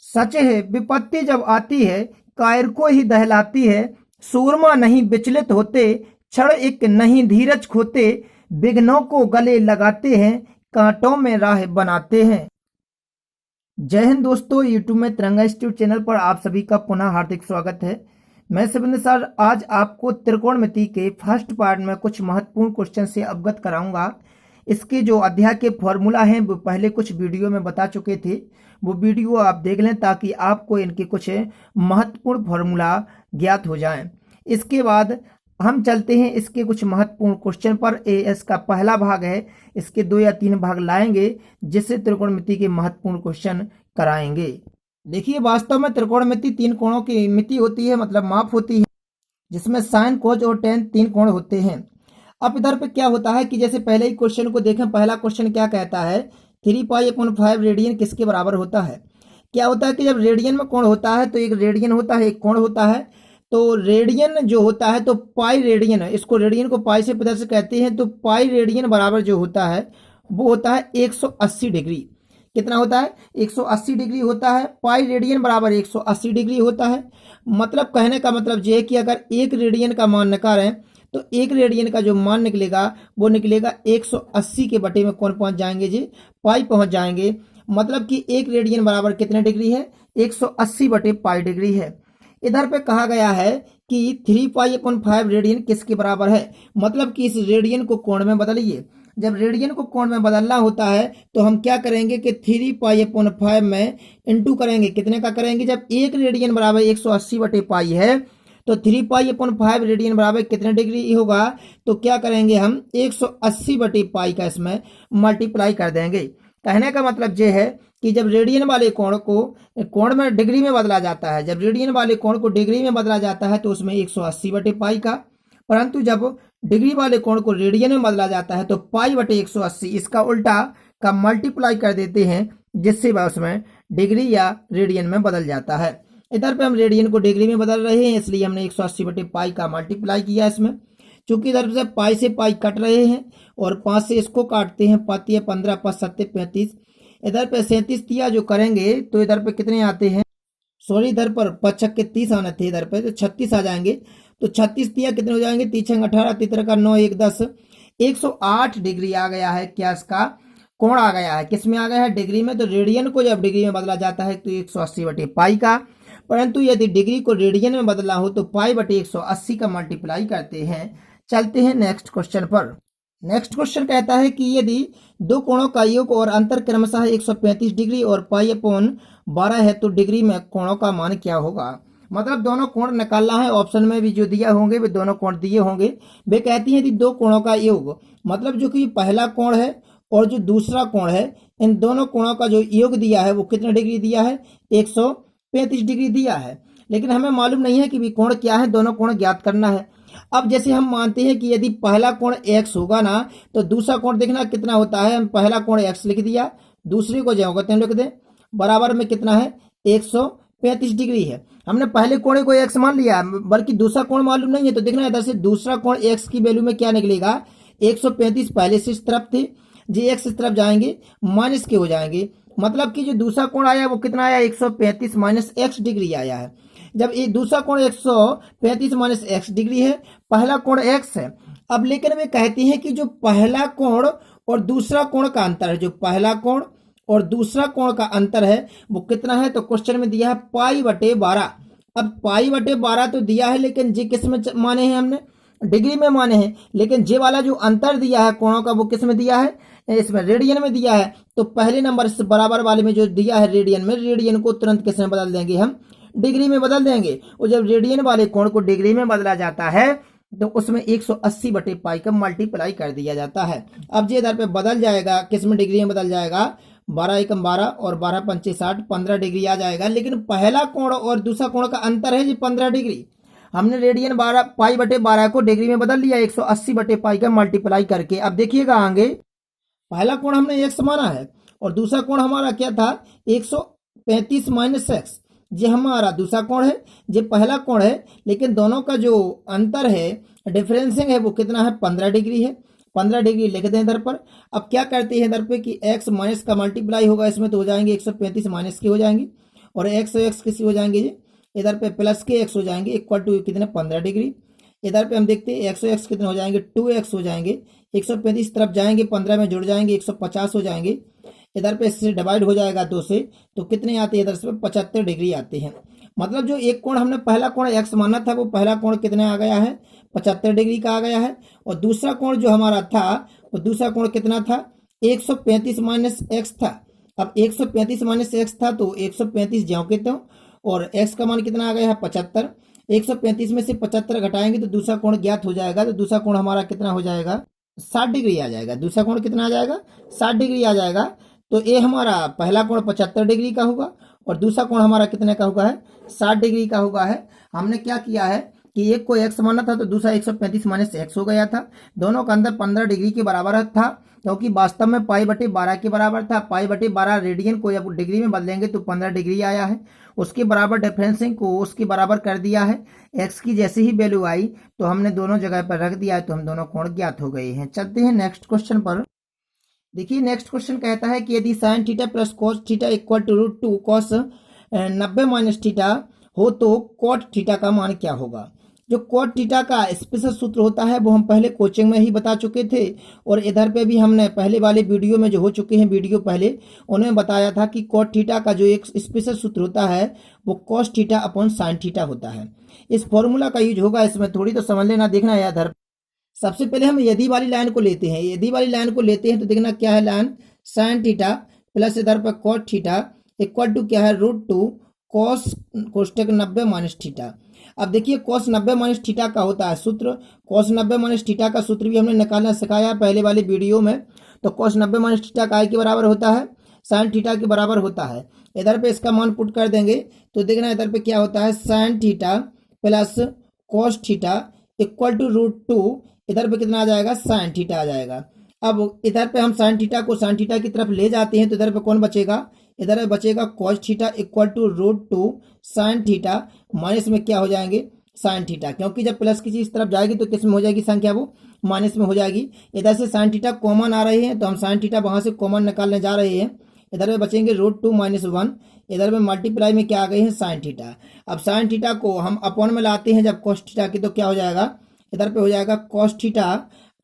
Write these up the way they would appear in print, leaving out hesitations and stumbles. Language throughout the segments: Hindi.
सच है विपत्ति जब आती है कायर को ही दहलाती है। सूरमा नहीं विचलित होते, क्षण एक नहीं धीरज खोते, विघ्नों को गले लगाते हैं, कांटों में राह बनाते हैं। जय हिंद दोस्तों, यूट्यूब में तिरंगा इंस्टीट्यूट चैनल पर आप सभी का पुनः हार्दिक स्वागत है। मैं शिवेंद्र सर आज आपको त्रिकोणमिति के फर्स्ट पार्ट में कुछ महत्वपूर्ण क्वेश्चन से अवगत कराऊंगा। इसके जो अध्याय के फॉर्मूला हैं वो पहले कुछ वीडियो में बता चुके थे, वो वीडियो आप देख लें ताकि आपको इनके कुछ महत्वपूर्ण फॉर्मूला ज्ञात हो जाएं। इसके बाद हम चलते हैं इसके कुछ महत्वपूर्ण क्वेश्चन पर। इसका पहला भाग है, इसके 2 या 3 भाग लाएंगे जिससे त्रिकोणमिति के महत्वपूर्ण क्वेश्चन कराएंगे। देखिए वास्तव में त्रिकोणमिति 3 कोणों की मिति होती है, मतलब माप होती है, जिसमें साइन कोज और टेन 3 कोण होते हैं। अब इधर पे क्या होता है कि जैसे पहले ही क्वेश्चन को देखें, पहला क्वेश्चन क्या कहता है 3π/5 रेडियन किसके बराबर होता है। क्या होता है कि जब रेडियन में कोण होता है तो एक रेडियन होता है, एक कोण होता है। तो रेडियन जो होता है तो पाई रेडियन है, इसको रेडियन को पाई से प्रदर्शित कहते हैं। तो पाई रेडियन बराबर जो होता है वो होता है 180 डिग्री। कितना होता है 180 डिग्री होता है। पाई रेडियन बराबर 180 डिग्री होता है। मतलब कहने का मतलब ये है कि अगर एक रेडियन का मान निकालें तो एक रेडियन का जो मान निकलेगा वो निकलेगा 180 के बटे में कौन पहुंच जाएंगे जी, पाई पहुंच जाएंगे। मतलब कि एक रेडियन बराबर कितने डिग्री है, 180 बटे पाई डिग्री है। इधर पे कहा गया है कि 3π/5 रेडियन किसके बराबर है, मतलब कि इस रेडियन को कोण में बदलिए। जब रेडियन को कोण में बदलना होता है तो हम क्या करेंगे कि 3π/5 में इंटू करेंगे। कितने का करेंगे, जब एक रेडियन बराबर 180 बटे पाई है तो 3π/5 रेडियन बराबर कितने डिग्री होगा, तो क्या करेंगे हम 180 बटे पाई का इसमें मल्टीप्लाई कर देंगे। कहने का मतलब ये है कि जब रेडियन वाले कोण को कोण में डिग्री में बदला जाता है, जब रेडियन वाले कोण को डिग्री में बदला जाता है तो उसमें 180 बटे पाई का, परंतु जब डिग्री वाले कोण को रेडियन में बदला जाता है तो पाई बटे 180 इसका उल्टा का मल्टीप्लाई कर देते हैं, जिससे वह उसमें डिग्री या रेडियन में बदल जाता है। इधर पे हम रेडियन को डिग्री में बदल रहे हैं, इसलिए हमने 180 बटे पाई का मल्टीप्लाई किया इसमें। चूंकि इधर से पाई से पाई कट रहे हैं और 5 से इसको काटते हैं, 5 15 5 7 35, इधर पे 37 दिया जो करेंगे तो इधर पे कितने आते हैं, सॉरी इधर पर 5 के 30 आने थे, इधर पे तो 36 आ जाएंगे। तो 36 दिया कितने हो जाएंगे, 3 18 3 का 9 1 10, 108 डिग्री आ गया है। क्या इसका कोण आ गया है, किस में आ गया है, डिग्री में। तो रेडियन को जब डिग्री में बदला जाता है तो 180 बटे पाई का, परंतु यदि डिग्री को रेडियन में बदला हो तो पाई बटे 180 का मल्टीप्लाई करते हैं। चलते हैं नेक्स्ट क्वेश्चन पर। नेक्स्ट क्वेश्चन कहता है कि यदि दो कोणों का योग और अंतर क्रमशः 135 डिग्री और π/12 है तो डिग्री में कोणों का मान क्या होगा। मतलब दोनों कोण निकालना है, ऑप्शन में भी जो दिया होंगे वे दोनों कोण दिए होंगे। वे कहती हैं कि दो कोणों का योग, मतलब जो कि पहला कोण है और जो दूसरा कोण है, इन दोनों कोणों का जो योग दिया है वो कितने डिग्री दिया है, 135 डिग्री दिया है। लेकिन हमें मालूम नहीं है कि भी कोण क्या है, दोनों कोण ज्ञात करना है। अब जैसे हम मानते हैं कि यदि पहला कोण x होगा ना तो दूसरा कोण देखना कितना होता है। हम पहला कोण x लिख दिया, दूसरे को जो होगा लिख दें, बराबर में कितना है 135 डिग्री है। हमने पहले कोण को x मान लिया, बल्कि दूसरा कोण मालूम नहीं है। तो देखना इधर से दूसरा कोण x की वैल्यू में क्या निकलेगा, 135 पहले से इस तरफ थे, जी x इस तरफ जाएंगे माइनस के हो जाएंगे। मतलब कि जो दूसरा कोण आया वो कितना आया, 135 माइनस x डिग्री आया है। जब ये दूसरा कोण 135 माइनस x डिग्री है, पहला कोण x है। अब लेकिन वे कहती हैं कि जो पहला कोण और दूसरा कोण का अंतर है, जो पहला कोण और दूसरा कोण का अंतर है वो कितना है, तो क्वेश्चन में दिया है π/12। अब π/12 तो दिया है, लेकिन जे किस में माने हैं, हमने डिग्री में माने हैं। लेकिन जे वाला जो अंतर दिया है कोणों का वो किस में दिया है, इसमें रेडियन में दिया है। तो पहले नंबर से बराबर वाले में जो दिया है रेडियन में, रेडियन को तुरंत किस में बदल देंगे, हम डिग्री में बदल देंगे। और जब रेडियन वाले कोण को डिग्री में बदला जाता है तो उसमें 180 बटे पाई का मल्टीप्लाई कर दिया जाता है। अब ये इधर पे बदल जाएगा, किस में डिग्री में बदल जाएगा, 12 एकम 12 और 12 पंचे 60, 15 डिग्री आ जाएगा। लेकिन पहला कोण और दूसरा कोण का अंतर है जी 15 डिग्री। हमने रेडियन 12 पाई बटे 12 को डिग्री में बदल लिया 180 बटे पाई का मल्टीप्लाई करके। अब देखिएगा आगे, पहला कोण हमने x माना है और दूसरा कोण हमारा क्या था, 135 माइनस x, ये हमारा दूसरा कोण है, ये पहला कोण है। लेकिन दोनों का जो अंतर है, डिफरेंसिंग है, वो कितना है, 15 डिग्री है। 15 डिग्री लिख दें इधर पर। अब क्या करते हैं इधर पे कि x माइनस का मल्टीप्लाई होगा इसमें तो हो जाएंगे 135 माइनस के हो जाएंगे, और एक्स किसी हो जाएंगे जी, इधर पे प्लस के एक्स हो जाएंगे इक्वल टू कितने 15 डिग्री। इधर पे हम देखते हैं एक्स कितने हो जाएंगे 2x हो जाएंगे, 135 तरफ जाएंगे 15 में जुड़ जाएंगे 150 हो जाएंगे। इधर पे इससे डिवाइड हो जाएगा 2 से, तो कितने आते हैं इधर से 75 डिग्री आते हैं। मतलब जो एक कोण हमने पहला कोण एक्स माना था वो पहला कोण कितने आ गया है 75 डिग्री का आ गया है। और दूसरा कोण जो हमारा था वो दूसरा कोण कितना था 135 माइनस एक्स था। अब 135 माइनस एक्स था तो 135 ज्यों के त्यों, और एक्स का मान कितना आ गया है 75। 135 में से 75 घटाएंगे तो दूसरा कोण ज्ञात हो जाएगा, तो दूसरा कोण हमारा कितना हो जाएगा 60 डिग्री आ जाएगा। दूसरा कोण कितना आ जाएगा 60 डिग्री आ जाएगा। तो ये हमारा पहला कोण 75 डिग्री का होगा और दूसरा कोण हमारा कितने का होगा है 60 डिग्री का होगा है। हमने क्या किया है कि एक को एक्स माना था तो दूसरा 135 माइनस एक्स हो गया था। दोनों का अंदर 15 डिग्री के बराबर था, क्योंकि वास्तव में पाई बटे 12 के बराबर था। पाई बटे 12 रेडियन को जब डिग्री में बदलेंगे तो 15 डिग्री आया है। उसके बराबर डिफरेंसिंग को उसके बराबर कर दिया है। एक्स की जैसी ही वैल्यू आई तो हमने दोनों जगह पर रख दिया है, तो हम दोनों कोण ज्ञात हो गए हैं। चलते हैं नेक्स्ट क्वेश्चन पर। देखिए नेक्स्ट क्वेश्चन कहता है कि यदि sine theta plus cos theta equal to √2 cos 90 minus theta हो तो कॉट थीटा का मान क्या होगा। जो कॉट थीटा का स्पेशल सूत्र होता है वो हम पहले कोचिंग में ही बता चुके थे, और इधर पे भी हमने पहले वाले वीडियो में जो हो चुके हैं वीडियो पहले उन्हें बताया था कि कॉट थीटा का जो एक स्पेशल सूत्र होता है वो cos theta upon sine theta होता है। इस फॉर्मूला का यूज होगा इसमें, थोड़ी तो समझ लेना, देखना है इधर। सबसे पहले हम यदि वाली लाइन को लेते हैं। यदि वाली लाइन को लेते हैं तो देखना क्या है लाइन साइन थीटा प्लस इधर पर कॉट थीटा इक्वल टू क्या है √2 कॉस कोष्टक 90 माइनस थीटा। अब देखिए कॉस 90 माइनस थीटा का होता है सूत्र। कॉस 90 माइनस थीटा का सूत्र भी हमने निकालना सिखाया पहले वाले वीडियो में। तो कॉस 90 माइनस थीटा का के बराबर होता है साइन थीटा के बराबर होता है। इधर पे इसका मान पुट कर देंगे तो देखना इधर पे क्या होता है sine theta plus cos theta equal to √2, इधर पे कितना आ जाएगा साइन थीटा आ जाएगा। अब इधर पे हम साइन थीटा को साइन थीटा की तरफ ले जाते हैं तो इधर पे कौन बचेगा, इधर बचेगा cos theta equal to √2 sine theta, minus में क्या हो जाएंगे साइन थीटा, क्योंकि जब प्लस की चीज तरफ जाएगी तो किस में हो जाएगी संख्या वो माइनस में हो जाएगी। इधर से साइन थीटा कॉमन आ रहे हैं तो हम साइन थीटा वहां से कॉमन निकालने जा रहे हैं। इधर में बचेंगे √2 माइनस 1, इधर में मल्टीप्लाई में क्या आ गए हैं साइन थीटा। अब साइन थीटा को हम अपॉन में लाते हैं जब कॉस थीटा की, तो क्या हो जाएगा इधर पे हो जाएगा cos theta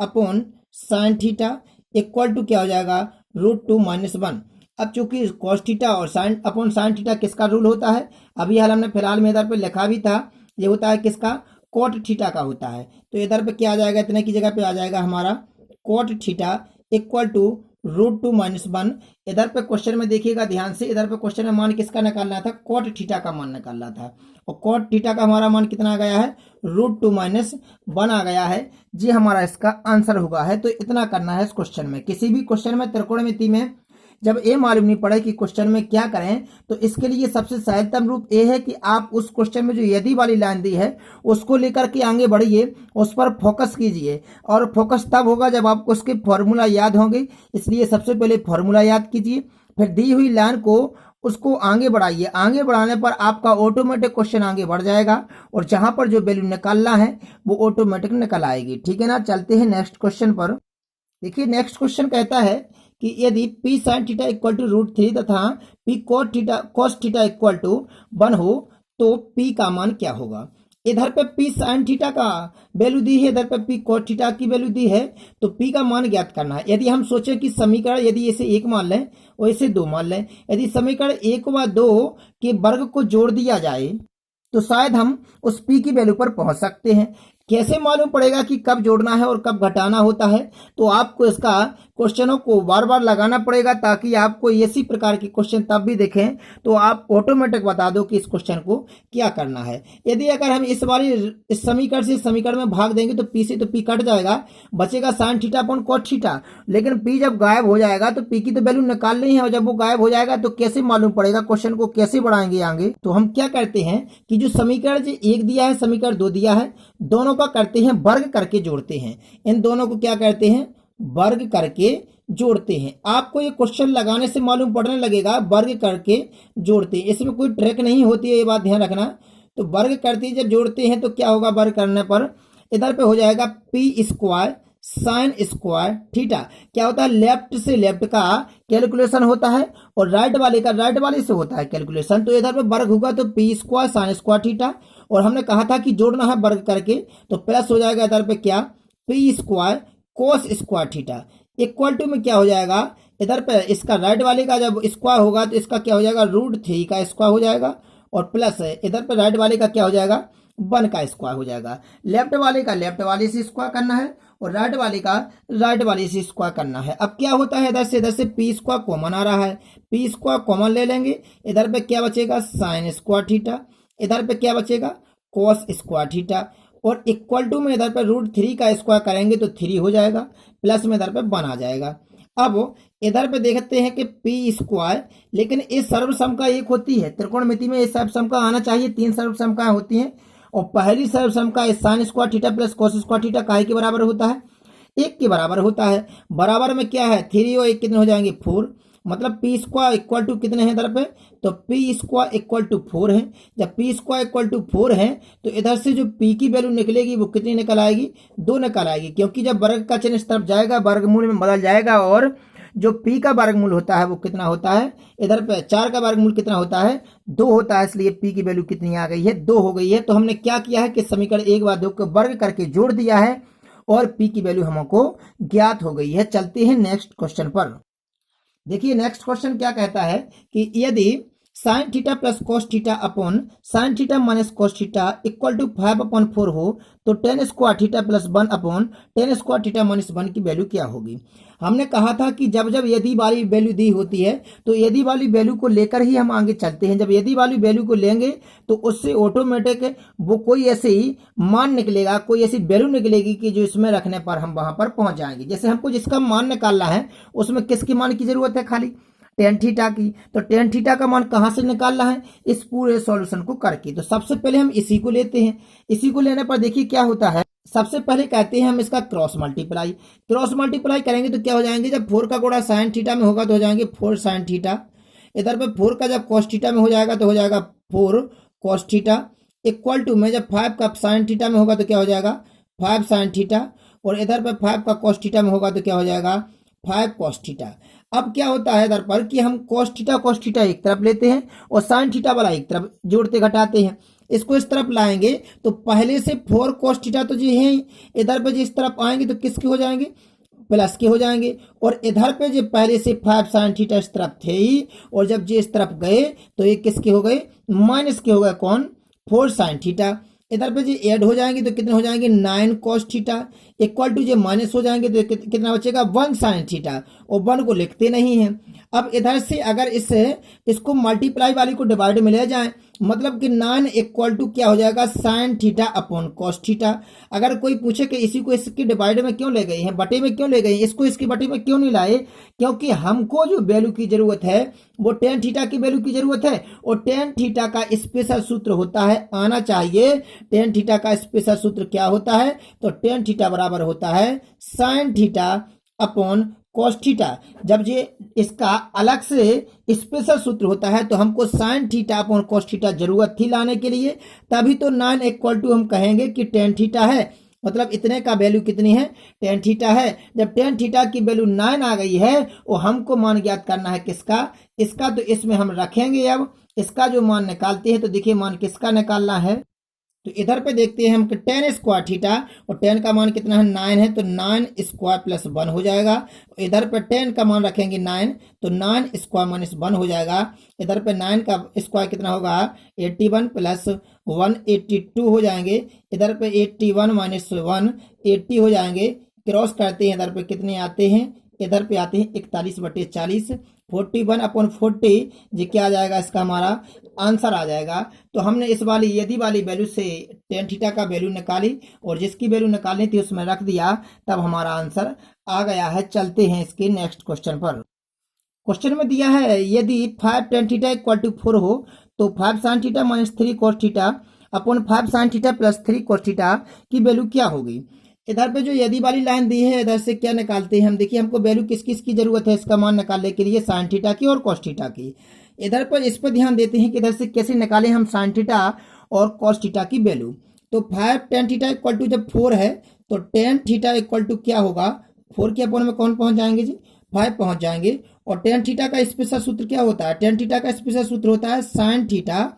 upon sine theta equal to क्या हो जाएगा √2 माइनस 1। अब चूंकि कॉस थीटा और साइन अपॉन साइन थीटा किसका रूल होता है, अभी हाल हमने फिलहाल में इधर पे लिखा भी था, ये होता है किसका कॉट थीटा का होता है। तो इधर पे क्या आ जाएगा इतने की जगह पे आ जाएगा हमारा cot theta equal to √2 minus 1। इधर पे क्वेश्चन में देखिएगा ध्यान से, इधर पे क्वेश्चन में मान किसका निकालना था कॉट थीटा का मान निकालना था, और कॉट थीटा का हमारा मान कितना आ गया है √2 माइनस 1 आ गया है जी, हमारा इसका आंसर होगा है। तो इतना करना है इस क्वेश्चन में। किसी भी क्वेश्चन में त्रिकोणमिति में जब ये मालूम नहीं पड़े कि क्वेश्चन में क्या करें, तो इसके लिए सबसे सहजतम रूप ये है कि आप उस क्वेश्चन में जो यदि वाली लाइन दी है उसको लेकर के आगे बढ़िए, उस पर फोकस कीजिए, और फोकस तब होगा जब आपको उसके फॉर्मूला याद होंगे। इसलिए सबसे पहले फॉर्मूला याद कीजिए, फिर दी हुई लाइन को उसको आगे बढ़ाइए। आगे बढ़ाने पर आपका ऑटोमेटिक क्वेश्चन आगे बढ़ जाएगा, और जहां पर जो वैल्यू निकालना है वो ऑटोमेटिक निकल आएगी। ठीक है ना। चलते हैं नेक्स्ट क्वेश्चन पर। देखिए नेक्स्ट क्वेश्चन कहता है कि यदि p sin theta equal to √3 तथा p cos theta equal to 1 हो तो p का मान क्या होगा। इधर पे p sin थीटा का वैल्यू दी है, इधर पे p cos थीटा की वैल्यू दी है, तो p का मान ज्ञात करना है। यदि हम सोचें कि समीकरण यदि इसे 1 मान लें और इसे 2 मान लें, यदि समीकरण 1 व 2 के वर्ग को जोड़ दिया जाए तो शायद हम उस p की वैल्यू पर पहुंच सकते हैं। कैसे मालूम पड़ेगा कि कब जोड़ना है और कब घटाना होता है, तो आपको इसका क्वेश्चनों को बार बार लगाना पड़ेगा, ताकि आपको इसी प्रकार के क्वेश्चन तब भी दिखें तो आप ऑटोमेटिक बता दो कि इस क्वेश्चन को क्या करना है। यदि अगर हम इस समीकरण से समीकरण में भाग देंगे तो पी से तो पी कट जाएगा, बचेगा sine theta upon cot theta. लेकिन पी जब गायब हो जाएगा तो पी की तो वैल्यू निकालनी है, और जब वो गायब हो जाएगा तो कैसे मालूम पड़ेगा, क्वेश्चन को कैसे बढ़ाएंगे आगे। तो हम क्या करते हैं कि जो समीकरण जो 1 दिया है समीकरण 2 दिया है, दोनों का करते हैं वर्ग करके जोड़ते हैं। इन दोनों को क्या करते हैं वर्ग करके जोड़ते हैं। आपको ये क्वेश्चन लगाने से मालूम पड़ने लगेगा वर्ग करके जोड़ते हैं, इसमें कोई ट्रिक नहीं होती है, ये बात ध्यान रखना। तो वर्ग करते जब जोड़ते हैं तो क्या होगा वर्ग करने पर, इधर पे हो जाएगा p² साइन स्क्वायर थीटा। क्या होता है, लेफ्ट से लेफ्ट का कैलकुलेशन होता है और राइट वाले का राइट वाले से होता है कैलकुलेशन। तो इधर पे वर्ग होगा तो P square sine square theta, और हमने कहा था कि जोड़ना है वर्ग करके, तो प्लस हो जाएगा इधर पे क्या, P square cos square theta equal to में क्या हो जाएगा, इधर पे इसका राइट वाले का जब स्क्वायर होगा तो इसका क्या हो जाएगा, √3 का स्क्वायर हो जाएगा, और प्लस है इधर पे राइट वाले का क्या हो जाएगा, 1 का स्क्वायर हो जाएगा। लेफ्ट वाले का लेफ्ट वाले से स्क्वायर करना है और राइट वाले का राइट वाले से स्क्वायर करना है। अब क्या होता है, इधर से पी स्क्वायर कॉमन आ रहा है, पी स्क्वायर कॉमन ले लेंगे, इधर पे क्या बचेगा, साइन स्क्वायर थीटा, इधर पे क्या बचेगा, कोस स्क्वायर थीटा, और इक्वल टू में इधर पे √3 का स्क्वायर करेंगे तो 3 हो जाएगा, प्लस में इधर पे 1 आ जाएगा। अब इधर पे देखते हैं कि पी स्क्वायर, लेकिन इस सर्वसमका एक होती है, त्रिकोणमिति में इस सर्वसमका आना चाहिए, 3 सर्वसमकाएं होती हैं, और पहली सर्वसमका sine square theta plus cos square theta काहे के बराबर होता है, 1 के बराबर होता है। बराबर में क्या है, 3 और 1 कितने हो जाएंगे, 4, मतलब पी स्क्वायर इक्वल टू कितने हैं इधर पे, तो पी स्क्वायर इक्वल टू 4 है। जब पी स्क्वायर इक्वल टू 4 है तो इधर से जो पी की वैल्यू निकलेगी वो कितनी निकल आएगी, 2 निकल आएगी, क्योंकि जब वर्ग का चिन्ह इस तरफ जाएगा वर्गमूल में बदल जाएगा, और जो पी का वर्गमूल होता है वो कितना होता है, इधर पे 4 का वर्गमूल कितना होता है, 2 होता है, इसलिए पी की वैल्यू कितनी आ गई है, 2 हो गई है। तो हमने क्या किया है कि समीकरण 1 व 2 को वर्ग करके जोड़ दिया है और पी की वैल्यू हमको ज्ञात हो गई है। चलते हैं नेक्स्ट क्वेश्चन पर। देखिए नेक्स्ट क्वेश्चन क्या कहता है कि यदि sine theta plus cos theta upon sine theta minus cos theta equal to 5/4 हो तो tan square theta plus 1 upon tan square theta minus 1 की वैल्यू क्या होगी। हमने कहा था कि जब जब यदि वाली वैल्यू दी होती है तो यदि वाली वैल्यू को लेकर ही हम आगे चलते हैं। जब यदि वाली वैल्यू को लेंगे तो उससे ऑटोमेटिक वो कोई ऐसे ही मान निकलेगा, कोई ऐसी वैल्यू निकलेगी कि जो इसमें रखने पर हम वहां पर पहुंच जाएंगे। जैसे हमको जिसका मान निकालना है उसमें किसकी मान की जरूरत है, खाली tan थीटा की। तो tan थीटा का मान कहां से निकालना है, इस पूरे सॉल्यूशन को करके। तो सबसे पहले हम इसी को लेते हैं। इसी को लेने पर देखिए क्या होता है, सबसे पहले कहते हैं हम इसका क्रॉस मल्टीप्लाई करेंगे तो क्या हो जाएंगे, जब 4 का गुणा साइन थीटा में होगा तो हो जाएंगे 4 साइन थीटा, इधर पे 4 का जब कॉस थीटा में हो जाएगा तो हो जाएगा 4 कॉस थीटा, इक्वल टू में जब 5 का साइन थीटा में होगा तो क्या हो जाएगा 5 साइन थीटा, और इधर पे 5 का कॉस थीटा में होगा तो क्या हो जाएगा 5 कॉस थीटा। अब क्या होता है इधर पर कि हम कॉस थीटा एक तरफ लेते हैं और साइन थीटा वाला एक तरफ जोड़ते घटाते हैं। इसको इस तरफ लाएंगे तो पहले से 4 कॉस थीटा तो जी है, इधर पे जिस तरफ आएंगे तो किसके हो जाएंगे, प्लस के हो जाएंगे, और इधर पे जो पहले से 5 साइन थीटा इस तरफ थे ही, और जब जी इस तरफ गए तो ये किसके हो गए, माइनस के हो गए, कौन, 4 साइन थीटा। इधर पे जी ऐड हो जाएंगे तो कितने हो जाएंगे 9 कॉस थीटा, इक्वल टू जो माइनस हो जाएंगे तो कितना बचेगा 1 साइन थीटा, और 1 को लिखते नहीं है। अब इधर से अगर इसको मल्टीप्लाई वाली को डिवाइड में ले जाएं, मतलब कि 9 इक्वल टू क्या हो जाएगा sign theta upon cos theta. अगर कोई पूछे कि इसी को इसके डिवाइड में क्यों ले गए हैं, बटे में क्यों ले गए हैं, इसको इसके बटे में क्यों नहीं लाए, क्योंकि हमको जो वैल्यू की जरूरत है वो tan थीटा की वैल्यू की जरूरत है, और tan थीटा का स्पेशल सूत्र होता है, आना चाहिए, tan थीटा का स्पेशल सूत्र क्या होता है, तो tan थीटा बराबर होता है sine theta upon cos theta. जब ये इसका अलग से स्पेशल सूत्र होता है तो हमको sign theta upon cos theta जरूरत थी लाने के लिए, तभी तो 9 इक्वल टू हम कहेंगे कि tan थीटा है, मतलब इतने का वैल्यू कितनी है, tan थीटा है। जब tan थीटा की वैल्यू 9 आ गई है और हमको मान ज्ञात करना है किसका, इसका, तो इसमें हम रखेंगे अब इसका जो मान निकालते हैं। तो देखिए मान किसका निकालना है, तो इधर पे देखते हैं हम कि tan स्क्वायर थीटा, और tan का मान कितना है 9 है, तो 9 स्क्वायर प्लस 1 हो जाएगा। इधर पे tan का मान रखेंगे 9, तो 9 स्क्वायर माइनस 1 हो जाएगा। इधर पे 9 का स्क्वायर कितना होगा 81 प्लस 1 82 हो जाएंगे। इधर पे 81 माइनस 1 80 हो जाएंगे। क्रॉस करते हैं, इधर पे कितने आते हैं, इधर पे आते हैं 41/40, 41 अपॉन 40 जी क्या आ जाएगा, इसका हमारा आंसर आ जाएगा। तो हमने इस वाली यदि वाली वैल्यू से tan थीटा का वैल्यू निकाली और जिसकी वैल्यू निकालनी थी उसमें रख दिया, तब हमारा आंसर आ गया है। चलते हैं इसके नेक्स्ट क्वेश्चन पर। क्वेश्चन में दिया है यदि 5 tan थीटा इक्वल टू 4 हो तो 5 sign theta minus 3 cos theta upon 5 sign theta plus 3 cos theta की वैल्यू क्या होगी। इधर पे जो यदि वाली लाइन दी है, इधर से क्या निकालते हैं हम, देखिए हमको वैल्यू किस किस की जरूरत है इसका मान निकालने के लिए, साइन थीटा की और कॉस थीटा की। इधर पर इस पर ध्यान देते हैं कि इधर से कैसे निकालें हम साइन थीटा और कॉस थीटा की वैल्यू। तो 5 tan थीटा इक्वल टू जब 4 है तो टेन थीटा इक्वल टू क्या होगा, 4 के अपॉन में कौन पहुंच जाएंगे जी, 5 पहुंच जाएंगे। और टेन थीटा का स्पेशल सूत्र क्या होता है, टेन थीटा का स्पेशल सूत्र होता है sine theta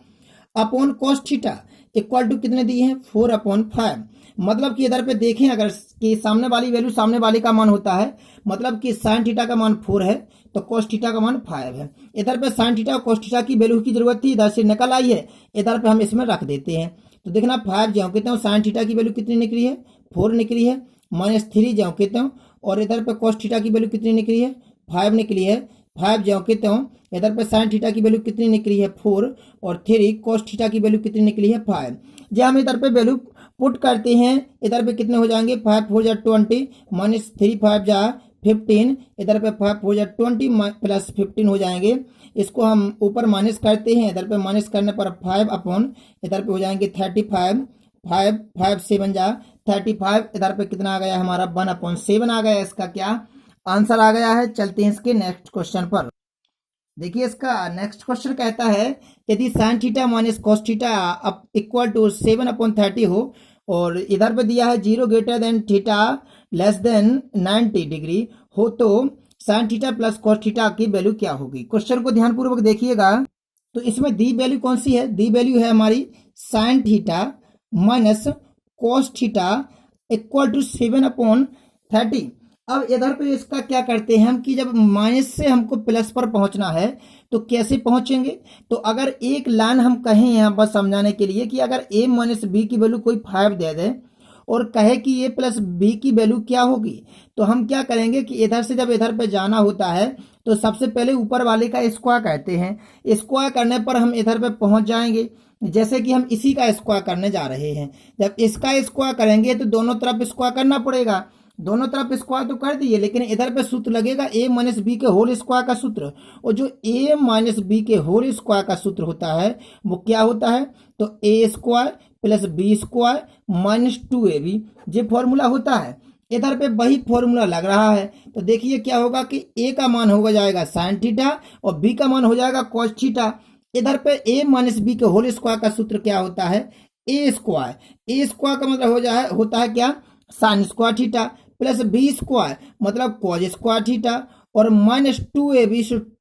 upon cos theta equal to कितने दिए हैं, 4/5। मतलब कि इधर पे देखें अगर कि सामने वाली वैल्यू सामने वाले का मान होता है, मतलब कि साइन थीटा का मान 4 है तो कॉस थीटा का मान 5 है। इधर पे साइन थीटा और कॉस थीटा की वैल्यू की जरूरत थी, इधर से निकल आई है, इधर पे हम इसमें रख देते हैं। तो देखना 5 जो कहते हैं साइन थीटा की वैल्यू कितनी निकली है, 4 निकली है, -3 जो कहते हैं, और इधर पे कॉस थीटा की वैल्यू कितनी निकली है, 5 निकली है। 5 जो कहते हो, इधर पे साइन थीटा की वैल्यू कितनी निकली है 4, और 3 कॉस थीटा की वैल्यू कितनी निकली है 5। जब हम इधर पे वैल्यू पुट करते हैं, इधर पे कितने हो जाएंगे, 5 4 जा 20 -3 5 जा 15, इधर पे 5 4 जा 20 प्लस 15 हो जाएंगे। इसको हम ऊपर माइनस करते हैं, इधर पे माइनस करने पर 5 अपॉन इधर पे हो जाएंगे 35, 5 5 7 जा 35, इधर पे कितना आ गया हमारा 1/7 आ गया, इसका क्या आंसर आ गया है। चलते हैं इसके नेक्स्ट क्वेश्चन पर। देखिए इसका नेक्स्ट क्वेश्चन कहता है यदि sine theta minus cos theta equal to 7/30 हो और इधर पे दिया है 0 greater than theta less than 90 degree हो तो sine theta plus cos theta की वैल्यू क्या होगी। क्वेश्चन को ध्यानपूर्वक देखिएगा। तो इसमें दी वैल्यू कौन सी है, दी वैल्यू है हमारी sine theta minus cos theta equal to 7/30। अब इधर पे इसका क्या करते हैं हम कि जब माइनस से हमको प्लस पर पहुंचना है तो कैसे पहुंचेंगे। तो अगर एक लाइन हम कहें यहाँ पर समझाने के लिए कि अगर a माइनस बी की वैल्यू कोई 5 दे दे और कहे कि a प्लस बी की वैल्यू क्या होगी, तो हम क्या करेंगे कि इधर से जब इधर पे जाना होता है तो सबसे पहले ऊपर वाले का स्क्वायर कहते हैं, स्क्वायर करने पर हम इधर पे पहुंच जाएंगे। जैसे कि हम इसी का स्क्वायर करने जा रहे हैं, जब इसका स्क्वायर करेंगे तो दोनों तरफ स्क्वायर करना पड़ेगा, दोनों तरफ स्क्वायर तो कर दिए, लेकिन इधर पे सूत्र लगेगा a माइनस बी के होल स्क्वायर का सूत्र, और जो a माइनस बी के होल स्क्वायर का सूत्र होता है वो क्या होता है, तो a square plus B square minus 2ab ये फॉर्मूला होता है। इधर पे वही फॉर्मूला लग रहा है। तो देखिए क्या होगा कि a का मान होगा जाएगा साइन थीटा और b का मान हो जाएगा कॉस थीटा। इधर पे a माइनस बी के होल स्क्वायर का सूत्र क्या होता है, a स्क्वायर का मतलब होता है क्या, sine square theta plus B square मतलब कॉज स्क्वायर थीटा और minus 2ab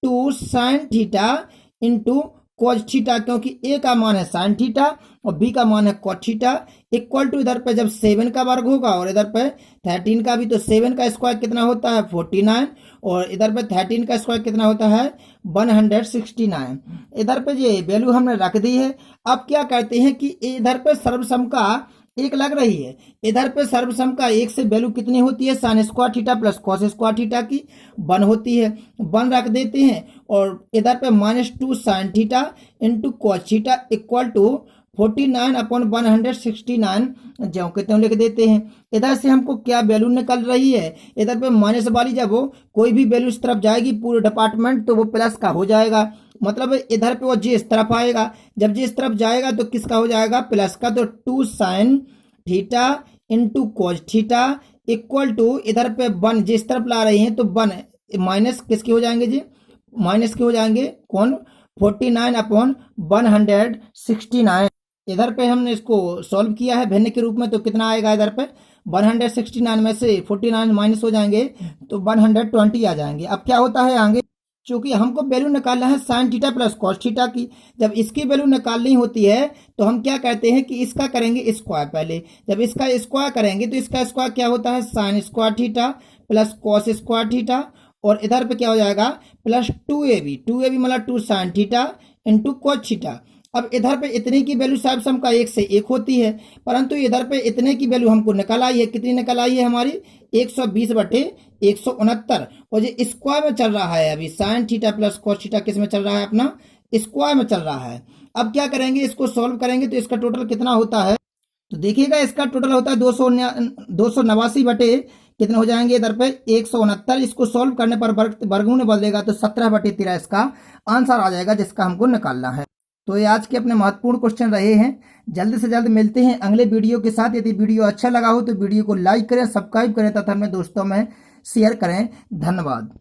2 sine theta into cos theta, क्योंकि a का मान है साइन थीटा और b का मान है कॉज थीटा इक्वल टू इधर पे जब 7 का वर्ग होगा और इधर पे 13 का भी, तो 7 का स्क्वायर कितना होता है 49 और इधर पे 13 का स्क्वायर कितना होता है 169। इधर पे ये वैल्यू हमने रख दी है। अब क्या करते हैं कि इधर पे सर्वसम का एक लग रही है, इधर पे सर्वसम का एक से वैल्यू कितनी होती है, sign square theta plus cos square theta की 1 होती है, 1 रख देते हैं और इधर पे -2 sine theta into cos theta equal to 49/169 जो कहते हैं लिख देते हैं। इधर से हमको क्या वैल्यू निकल रही है, इधर पे माइनस वाली जब वो कोई भी वैल्यू इस तरफ जाएगी पूरे डिपार्टमेंट तो वो प्लस का हो जाएगा, मतलब इधर पे वो जी इस तरफ आएगा, जब जी इस तरफ जाएगा तो किसका हो जाएगा प्लस का, तो 2 sine theta into cos theta equal to इधर पे 1 जिस तरफ ला रही हैं तो 1 माइनस किसके हो जाएंगे जी, माइनस के हो जाएंगे कौन 49/169। इधर पे हमने इसको सॉल्व किया है भिन्न के रूप में, तो कितना आएगा इधर पे 169 में से 49 माइनस हो जाएंगे तो 120 आ जाएंगे। अब क्या होता है आगे, चूंकि हमको वैल्यू निकालना है sine theta plus cos theta की, जब इसकी वैल्यू निकालनी होती है तो हम क्या करते हैं कि इसका करेंगे स्क्वायर पहले, जब इसका स्क्वायर करेंगे तो इसका स्क्वायर क्या होता है sign square theta plus cos square theta और इधर पे क्या हो जाएगा प्लस 2ab मतलब 2 sine theta into cos theta. अब इधर पे इतने की वैल्यू साहब सम का 1 से 1 होती है, परंतु इधर पे इतने की वैल्यू हमको निकल आई है, कितनी निकल आई है हमारी 120/169 और ये स्क्वायर में चल रहा है। अभी sign theta plus cos theta किस में चल रहा है, अपना स्क्वायर में चल रहा है। अब क्या करेंगे, इसको सॉल्व करेंगे तो इसका टोटल कितना होता है, तो देखिएगा इसका टोटल होता है 289 कितने हो जाएंगे इधर पे 169। इसको सॉल्व करने पर वर्गमूल में बदलेगा तो 17/13 इसका आंसर आ जाएगा जिसका हमको निकालना है। तो ये आज के अपने महत्वपूर्ण क्वेश्चन रहे हैं। जल्द से जल्द मिलते हैं अगले वीडियो के साथ। यदि वीडियो अच्छा लगा हो तो वीडियो को लाइक करें, सब्सक्राइब करें तथा अपने दोस्तों में शेयर करें। धन्यवाद।